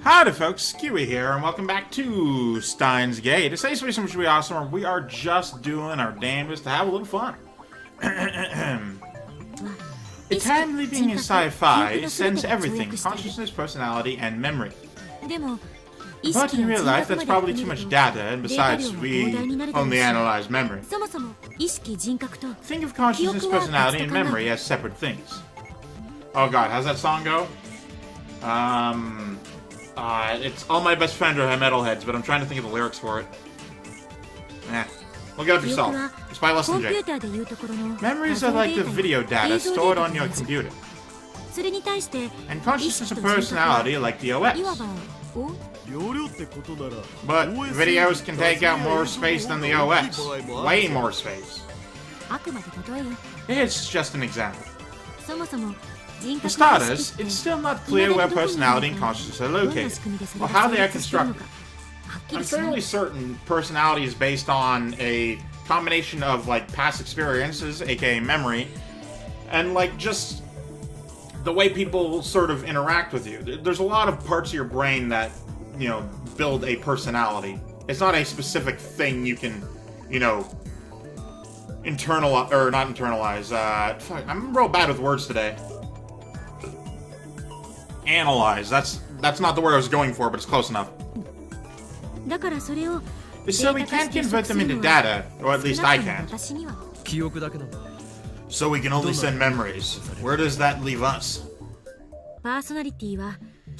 Howdy folks, Keywii here, and welcome back to Steins Gate. Today's video should be awesome. We are just doing our damnedest to have a little fun. A time living in sci-fi sends everything, consciousness, personality, and memory. But in real life, that's probably too much data, and besides, we only analyze memory. Think of consciousness, personality, and memory as separate things. Oh god, how's that song go? It's All My Best Friends Are Metalheads, but I'm trying to think of the lyrics for it. Look it up yourself. It's by Less Than Jake. Memories are like the video data stored on your computer. And consciousness and personality are like the OS. But videos can take out more space than the OS. Way more space. It's just an example. For starters, it's still not clear where personality and consciousness are located, or how they are constructed. I'm fairly certain personality is based on a combination of, like, past experiences, aka memory, and, like, just the way people sort of interact with you. There's a lot of parts of your brain that, you know, build a personality. It's not a specific thing you can, you know, internalize, or not internalize, fuck, I'm real bad with words today. Analyze. That's not the word I was going for, but it's close enough. So we can't convert them into data, or at least I can't. So we can only send memories. Where does that leave us?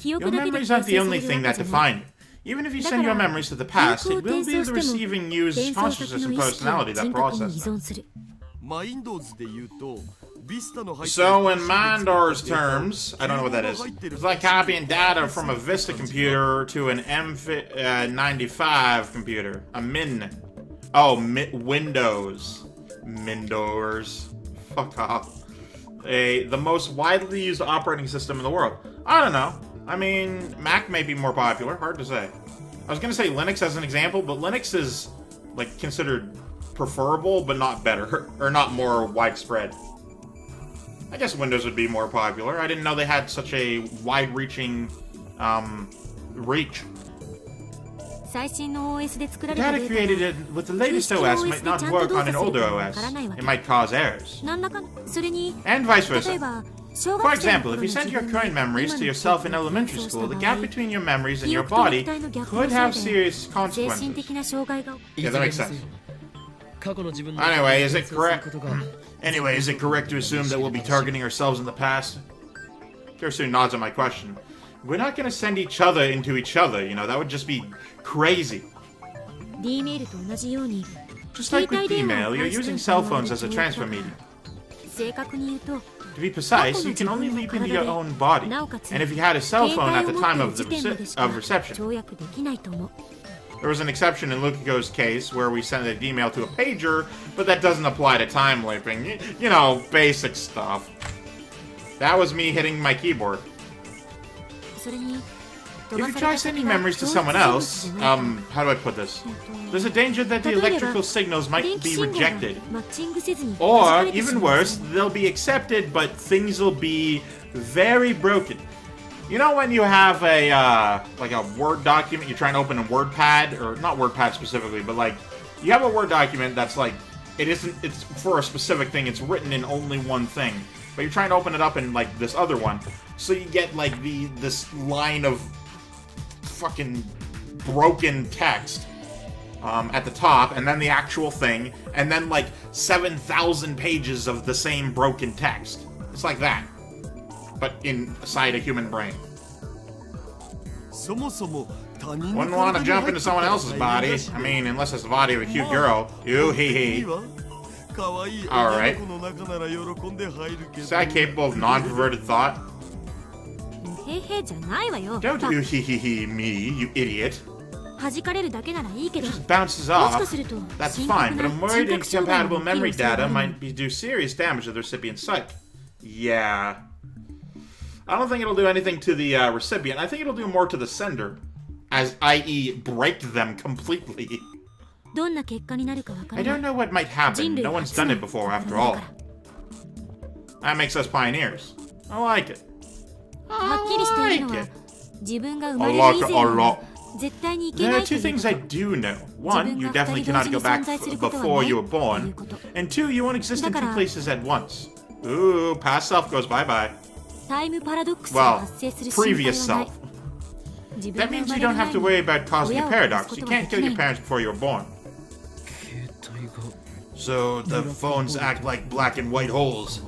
Your memories aren't the only thing that define you. Even if you send your memories to the past, it will be the receiving user's consciousness and personality that process them. So in Mandor's terms, I don't know what that is, it's like copying data from a Vista computer to an M95 computer. A Windows. Mindors. Fuck off. The most widely used operating system in the world. I don't know. I mean, Mac may be more popular, hard to say. I was gonna say Linux as an example, but Linux is, like, considered preferable, but not better, or not more widespread. I guess Windows would be more popular. I didn't know they had such a wide-reaching, reach. The data created with the latest OS might not work on an older OS. It might cause errors. And vice versa. For example, if you send your current memories to yourself in elementary school, the gap between your memories and your body could have serious consequences. Yeah, that makes sense. Anyway, is it correct to assume that we'll be targeting ourselves in the past? Kirsu nods at my question. We're not gonna send each other into each other, you know, that would just be crazy. Just like with email, you're using cell phones as a transfer medium. To be precise, you can only leap into your own body, and if you had a cell phone at the time of reception. There was an exception in Lukiko's case where we sent an email to a pager, but that doesn't apply to time leaping. You know, basic stuff. That was me hitting my keyboard. If you try sending memories to someone else, how do I put this? There's a danger that the electrical signals might be rejected. Or, even worse, they'll be accepted, but things will be very broken. You know when you have a, like a Word document, you're trying to open a WordPad, or not WordPad specifically, but like, you have a Word document that's like, it's for a specific thing, it's written in only one thing, but you're trying to open it up in like this other one, so you get like this line of fucking broken text, at the top, and then the actual thing, and then like 7,000 pages of the same broken text. It's like that. But inside a human brain. Wouldn't want to jump into someone else's body. I mean, unless it's the body of a cute girl. Ooh, hee hee. Alright. Is that capable of non-perverted thought? Don't ooh hee hee hee me, you idiot. It just bounces off. That's fine, but I'm worried incompatible memory data might do serious damage to the recipient's psyche. Yeah. I don't think it'll do anything to the recipient. I think it'll do more to the sender, as i.e. break them completely. I don't know what might happen. No one's done it before, after all. That makes us pioneers. I like it. I like it. A lot. There are two things I do know. One, you definitely cannot go back before you were born. And two, you won't exist in two places at once. Ooh, past self goes bye-bye. Well, previous self. That means you don't have to worry about causing a paradox. You can't kill your parents before you were born. So the phones act like black and white holes.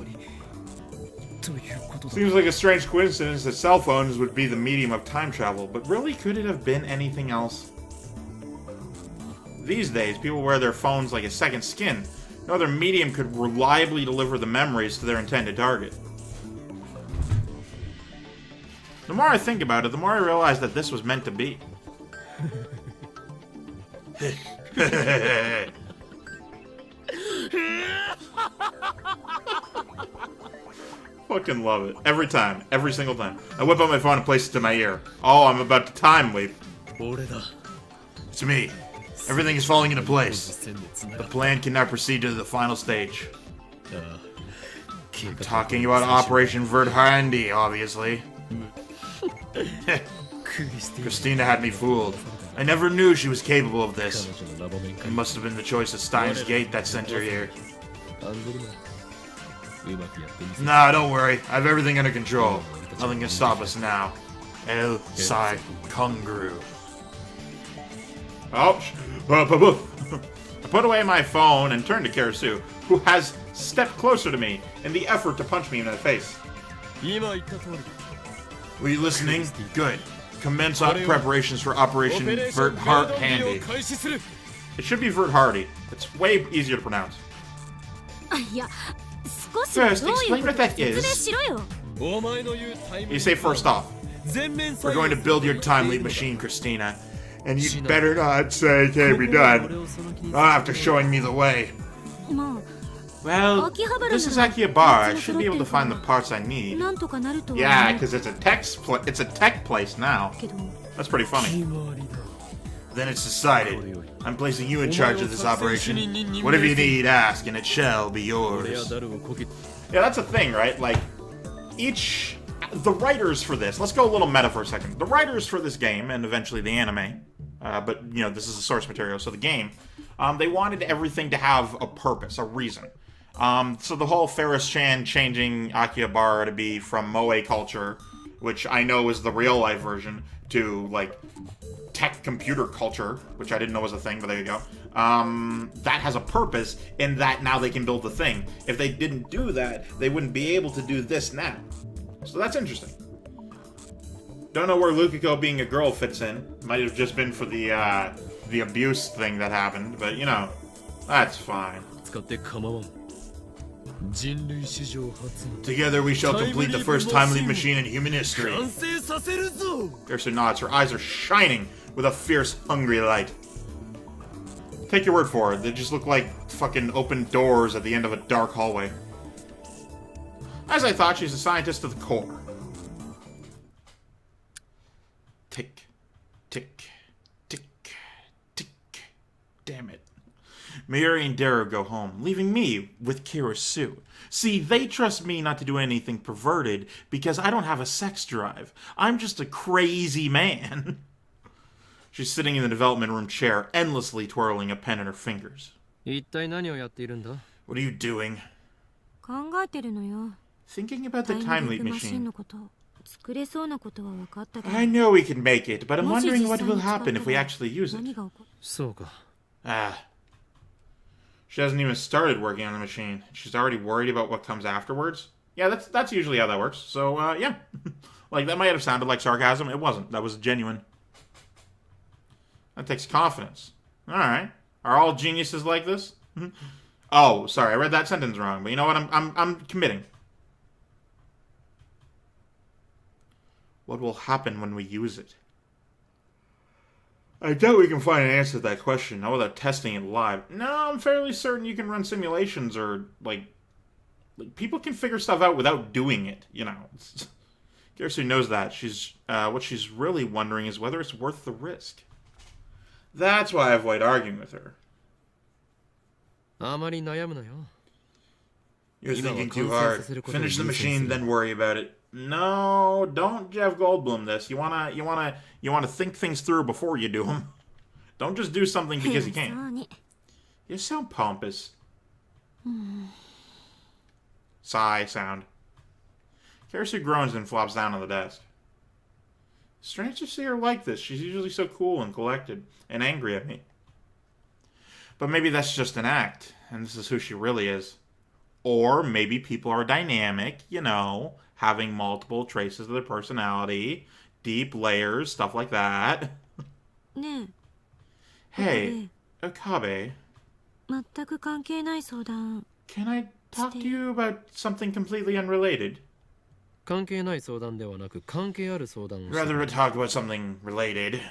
Seems like a strange coincidence that cell phones would be the medium of time travel, but really, could it have been anything else? These days, people wear their phones like a second skin. No other medium could reliably deliver the memories to their intended target. The more I think about it, the more I realize that this was meant to be. Fucking love it. Every time. Every single time. I whip out my phone and place it to my ear. Oh, I'm about to time leap. It's me. Everything is falling into place. The plan can now proceed to the final stage. Talking about Operation Vert Handy, obviously. Christina had me fooled. I never knew she was capable of this. It must have been the choice of Steins Gate that sent her here. Nah, don't worry. I have everything under control. Nothing can stop us now. El Sai Kungru. Ouch. I put away my phone and turned to Karasu, who has stepped closer to me in the effort to punch me in the face. Were you listening? Good. Commence preparations for Operation Vert Handy. It should be Vert Hardy. It's way easier to pronounce. First, explain what that is. You say first off. We're going to build your time leap machine, Christina. And you better not say it can't be done. Not after showing me the way. Well, this is Akihabara. I should be able to find the parts I need. Yeah, because it's a tech place now. That's pretty funny. Then it's decided. I'm placing you in charge of this operation. Whatever you need, ask, and it shall be yours. Yeah, that's a thing, right? Like, the writers for this, let's go a little meta for a second. The writers for this game, and eventually the anime, but, you know, this is the source material, so the game, they wanted everything to have a purpose, a reason. So the whole Ferris-chan changing Akihabara to be from Moe culture, which I know is the real-life version, to, like, tech computer culture, which I didn't know was a thing, but there you go. That has a purpose in that now they can build the thing. If they didn't do that, they wouldn't be able to do this now. So that's interesting. Don't know where Lukiko being a girl fits in. Might have just been for the abuse thing that happened, but you know, that's fine. Together we shall complete the first time leap machine in human history. Gersu nods. Her eyes are shining with a fierce, hungry light. Take your word for it. They just look like fucking open doors at the end of a dark hallway. As I thought, she's a scientist to the core. Tick, tick, tick, tick. Damn it. Mayuri and Daru go home, leaving me with Kirasu. See, they trust me not to do anything perverted because I don't have a sex drive. I'm just a crazy man. She's sitting in the development room chair, endlessly twirling a pen in her fingers. What are you doing? Thinking about the time leap machine. I know we can make it, but I'm wondering what will happen if we actually use it. She hasn't even started working on the machine. She's already worried about what comes afterwards. Yeah, that's usually how that works. So, yeah. Like, that might have sounded like sarcasm. It wasn't. That was genuine. That takes confidence. Alright. Are all geniuses like this? Oh, sorry, I read that sentence wrong. But you know what? I'm committing. What will happen when we use it? I doubt we can find an answer to that question, not without testing it live. No, I'm fairly certain you can run simulations or, like people can figure stuff out without doing it, you know. Kirasu knows that. What she's really wondering is whether it's worth the risk. That's why I avoid arguing with her. You're thinking too hard. Finish the machine, then worry about it. No, don't Jeff Goldblum this. You wanna think things through before you do them. Don't just do something because you can. You sound pompous. Sigh sound. Karasu groans and flops down on the desk. Strange to see her like this. She's usually so cool and collected and angry at me. But maybe that's just an act, and this is who she really is. Or maybe people are dynamic, you know, having multiple traces of their personality, deep layers, stuff like that. Hey, Okabe. Can I talk to you about something completely unrelated? Rather talk about something related.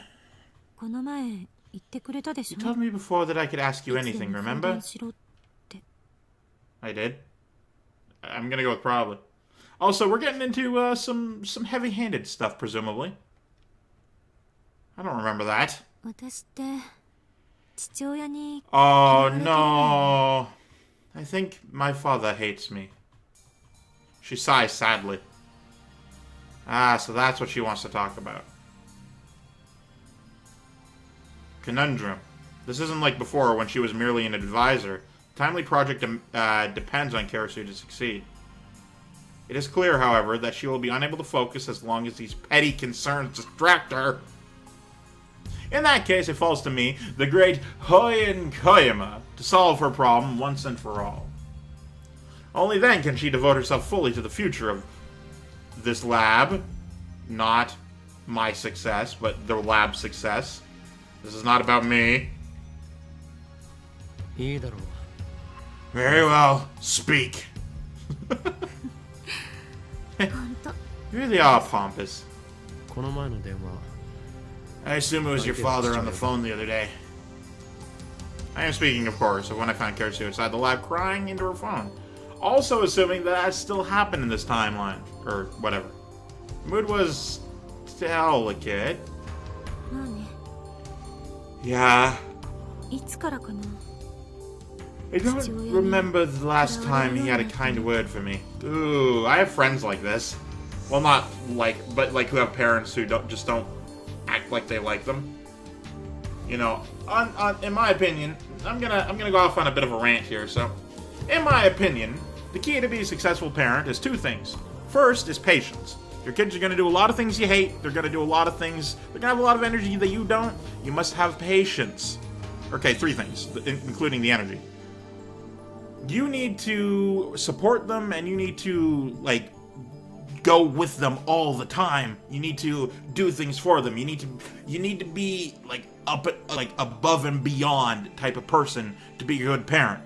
You told me before that I could ask you anything, remember? I did. I'm gonna go with probably. Also, we're getting into some heavy-handed stuff, presumably. I don't remember that. Oh, no. I think my father hates me. She sighs sadly. Ah, so that's what she wants to talk about. Conundrum. This isn't like before when she was merely an advisor. The timely project depends on Karasu to succeed. It is clear, however, that she will be unable to focus as long as these petty concerns distract her. In that case, it falls to me, the great Hououin Kyouma, to solve her problem once and for all. Only then can she devote herself fully to the future of this lab. Not my success, but the lab's success. This is not about me. Very well, speak. You really are pompous. I assume it was your father on the phone the other day. I am speaking, of course, of when I found Karasu inside the lab crying into her phone. Also assuming that still happened in this timeline. Or whatever. Mood was delicate. Yeah. I don't remember the last time he had a kind word for me. Ooh, I have friends like this. Well, not like, but like who have parents who don't act like they like them. You know, in my opinion, I'm gonna go off on a bit of a rant here. So, in my opinion, the key to being a successful parent is two things. First is patience. Your kids are gonna do a lot of things you hate. They're gonna do a lot of things. They're gonna have a lot of energy that you don't. You must have patience. Okay, three things, including the energy. You need to support them, and you need to, like, go with them all the time. You need to do things for them. You need to be, like, above and beyond type of person to be a good parent.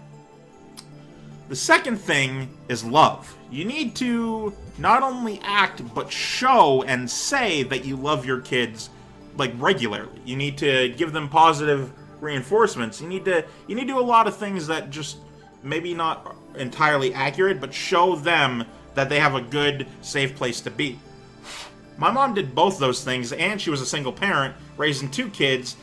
The second thing is love. You need to not only act, but show and say that you love your kids, like, regularly. You need to give them positive reinforcements. You need to do a lot of things that just maybe not entirely accurate, but show them that they have a good, safe place to be. My mom did both those things, and she was a single parent, raising two kids.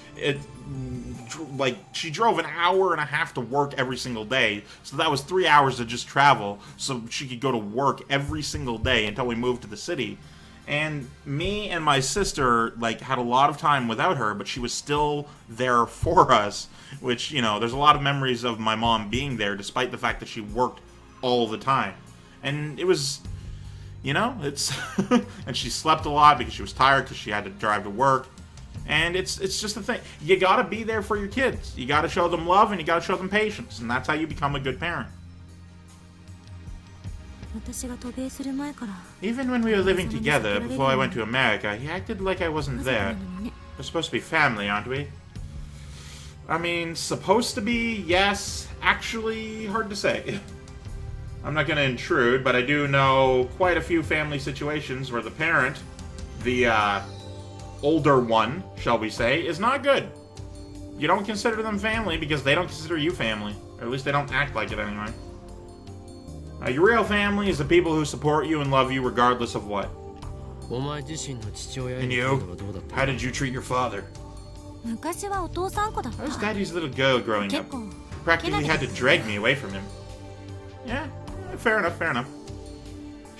She drove an hour and a half to work every single day, so that was 3 hours to just travel, so she could go to work every single day until we moved to the city. And me and my sister, like, had a lot of time without her, but she was still there for us, which, you know, there's a lot of memories of my mom being there, despite the fact that she worked all the time. And it was, you know, it's... and she slept a lot because she was tired because she had to drive to work. And it's just a thing. You gotta be there for your kids. You gotta show them love and you gotta show them patience. And that's how you become a good parent. Even when we were living together, before I went to America, he acted like I wasn't there. We're supposed to be family, aren't we? I mean, supposed to be, yes. Actually, hard to say. I'm not gonna intrude, but I do know quite a few family situations where the parent, the older one, shall we say, is not good. You don't consider them family because they don't consider you family. Or at least they don't act like it anyway. Your real family is the people who support you and love you regardless of what. And you? How did you treat your father? I was Daddy's little girl growing up. He practically had to drag me away from him. Yeah, fair enough, fair enough.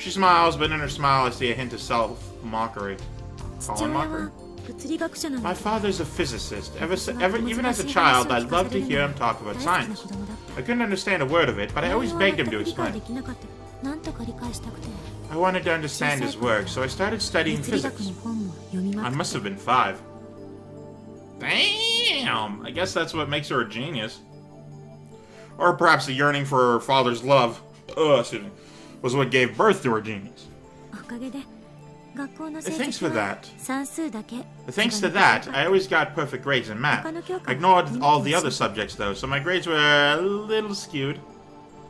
She smiles, but in her smile I see a hint of self-mockery. Mockery? My father's a physicist. Even as a child, I loved to hear him talk about science. I couldn't understand a word of it, but I always begged him to explain. I wanted to understand his work, so I started studying physics. I must have been 5. Damn! I guess that's what makes her a genius. Or perhaps the yearning for her father's love, excuse me, was what gave birth to her genius. Thanks for that. Thanks to that, I always got perfect grades in math. I ignored all the other subjects though, so my grades were a little skewed.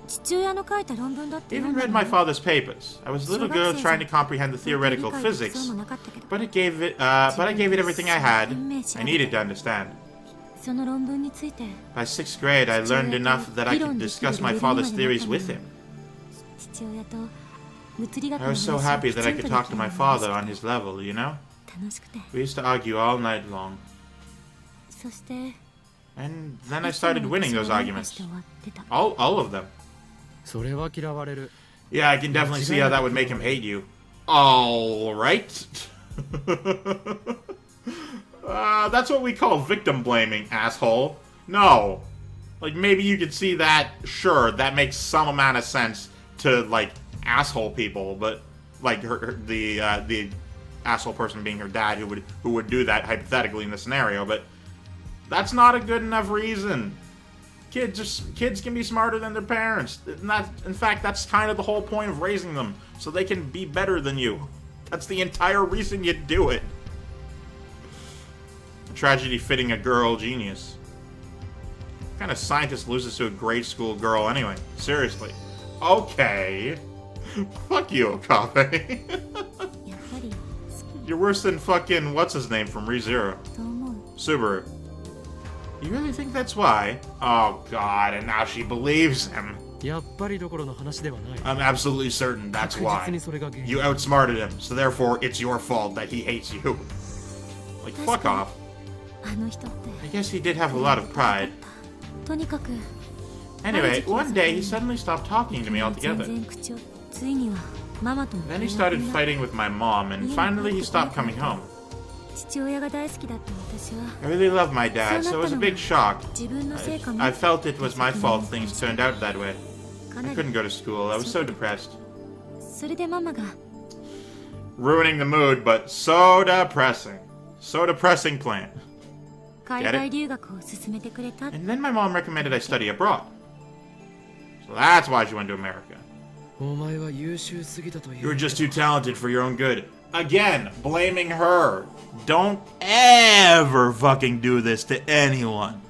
I even read my father's papers. I was a little girl trying to comprehend the theoretical physics, but I gave it everything I had. I needed to understand. By 6th grade, I learned enough that I could discuss my father's theories with him. I was so happy that I could talk to my father on his level, you know? We used to argue all night long. And then I started winning those arguments. All of them. Yeah, I can definitely see how that would make him hate you. Alright. That's what we call victim blaming, asshole. No. Like, maybe you could see that, sure, that makes some amount of sense to, like, asshole people, but, like, the asshole person being her dad who would do that hypothetically in the scenario, but that's not a good enough reason. Kids can be smarter than their parents. In fact, that's kind of the whole point of raising them, so they can be better than you. That's the entire reason you do it. A tragedy fitting a girl genius. What kind of scientist loses to a grade school girl anyway? Seriously. Okay. Fuck you, Okabe. You're worse than fucking what's-his-name from ReZero. Subaru. You really think that's why? Oh god, and now she believes him. I'm absolutely certain that's why. You outsmarted him, so therefore it's your fault that he hates you. Like, fuck off. I guess he did have a lot of pride. Anyway, one day he suddenly stopped talking to me altogether. Then he started fighting with my mom, and finally he stopped coming home. I really love my dad, so it was a big shock. I felt it was my fault things turned out that way. I couldn't go to school, I was so depressed. Ruining the mood, but so depressing. So depressing plan. Get it? And then my mom recommended I study abroad. So that's why she went to America. You were just too talented for your own good. Again, blaming her. Don't ever fucking do this to anyone.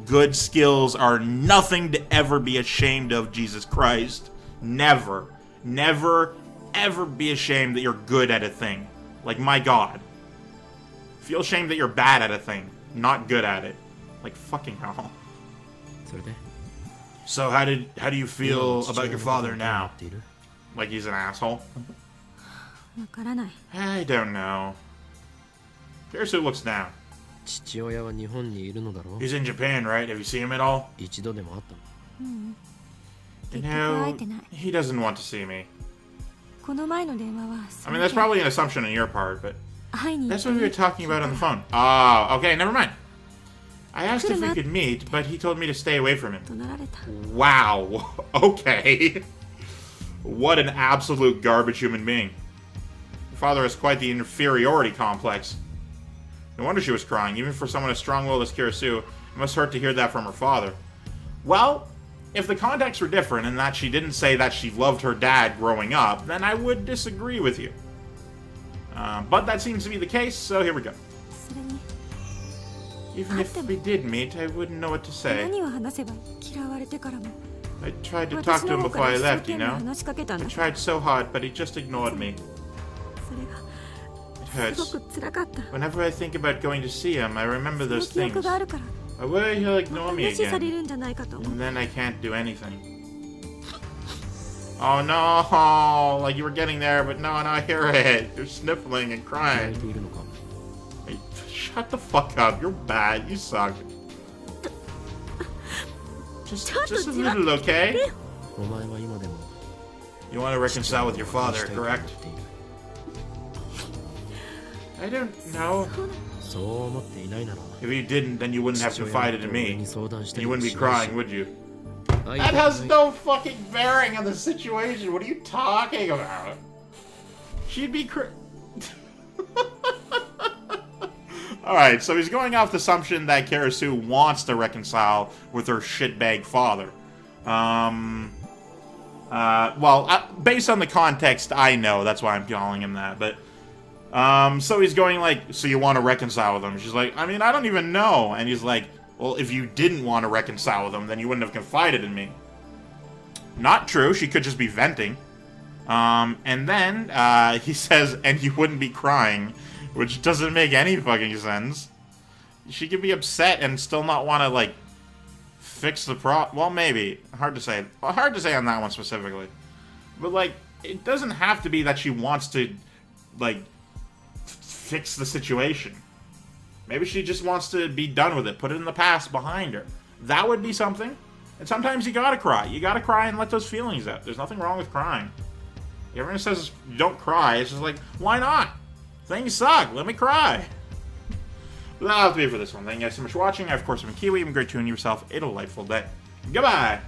Good skills are nothing to ever be ashamed of, Jesus Christ. Never. Never, ever be ashamed that you're good at a thing. Like, my God. Feel ashamed that you're bad at a thing, not good at it. Like, fucking hell. So how do you feel about your father now? Like he's an asshole? I don't know. Here's who looks down. He's in Japan, right? Have you seen him at all? No, he doesn't want to see me. I mean, that's probably an assumption on your part, but that's what we were talking about on the phone. Oh, okay, never mind. I asked if we could meet, but he told me to stay away from him. Wow. Okay. What an absolute garbage human being. Your father has quite the inferiority complex. No wonder she was crying. Even for someone as strong-willed as Kirisu, it must hurt to hear that from her father. Well, if the context were different and that she didn't say that she loved her dad growing up, then I would disagree with you. But that seems to be the case, so here we go. Even if we did meet, I wouldn't know what to say. I tried to talk to him before I left, you know? I tried so hard, but he just ignored me. It hurts. Whenever I think about going to see him, I remember those things. I worry he'll ignore me again. And then I can't do anything. Oh no! Like you were getting there, but no, I hear it. You're sniffling and crying. Hey, shut the fuck up. You're bad. You suck. Just a little, okay? You want to reconcile with your father, correct? I don't know. If you didn't, then you wouldn't have confided in me. And you wouldn't be crying, would you? That has no fucking bearing on the situation. What are you talking about? She'd be Alright, so he's going off the assumption that Karasu wants to reconcile with her shitbag father. Based on the context, I know. That's why I'm calling him that. But, so he's going like, so you want to reconcile with him? She's like, I mean, I don't even know. And he's like, well, if you didn't want to reconcile with him, then you wouldn't have confided in me. Not true. She could just be venting. And then, he says, and you wouldn't be crying, which doesn't make any fucking sense. She could be upset and still not want to, like, fix the well, maybe. Hard to say. Hard to say on that one specifically. But, like, it doesn't have to be that she wants to, like, fix the situation. Maybe she just wants to be done with it. Put it in the past behind her. That would be something. And sometimes you gotta cry. You gotta cry and let those feelings out. There's nothing wrong with crying. Everyone says you don't cry. It's just like, why not? Things suck. Let me cry. But that'll have to be for this one. Thank you guys so much for watching. I, of course, am Keywii. You've been great tuning yourself. A delightful day. Goodbye.